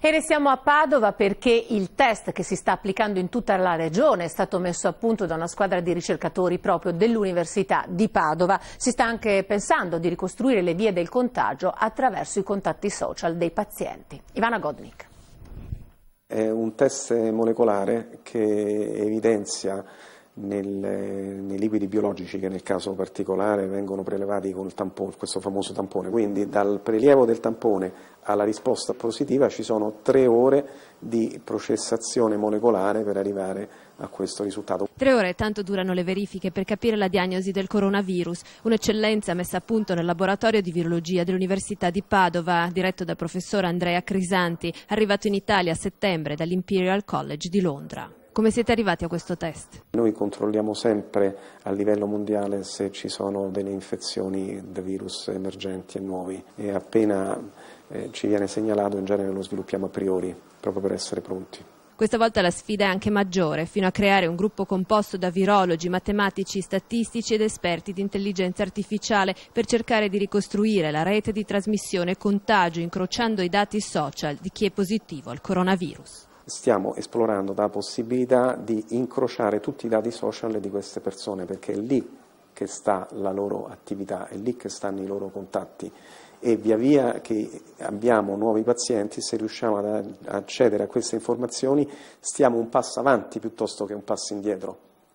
E restiamo a Padova perché il test che si sta applicando in tutta la regione è stato messo a punto da una squadra di ricercatori proprio dell'Università di Padova. Si sta anche pensando di ricostruire le vie del contagio attraverso i contatti social dei pazienti. Ivana Godnik. È un test molecolare che evidenzia nei liquidi biologici, che nel caso particolare vengono prelevati con il tampone, questo famoso tampone. Quindi dal prelievo del tampone alla risposta positiva ci sono 3 ore di processazione molecolare per arrivare a questo risultato. 3 ore tanto durano le verifiche per capire la diagnosi del coronavirus, un'eccellenza messa a punto nel laboratorio di virologia dell'Università di Padova, diretto dal professor Andrea Crisanti, arrivato in Italia a settembre dall'Imperial College di Londra. Come siete arrivati a questo test? Noi controlliamo sempre a livello mondiale se ci sono delle infezioni da virus emergenti e nuovi, e appena ci viene segnalato in genere lo sviluppiamo a priori, proprio per essere pronti. Questa volta la sfida è anche maggiore, fino a creare un gruppo composto da virologi, matematici, statistici ed esperti di intelligenza artificiale per cercare di ricostruire la rete di trasmissione e contagio, incrociando i dati social di chi è positivo al coronavirus. Stiamo esplorando la possibilità di incrociare tutti i dati social di queste persone, perché è lì che sta la loro attività, è lì che stanno i loro contatti, e via via che abbiamo nuovi pazienti, se riusciamo ad accedere a queste informazioni stiamo un passo avanti piuttosto che un passo indietro.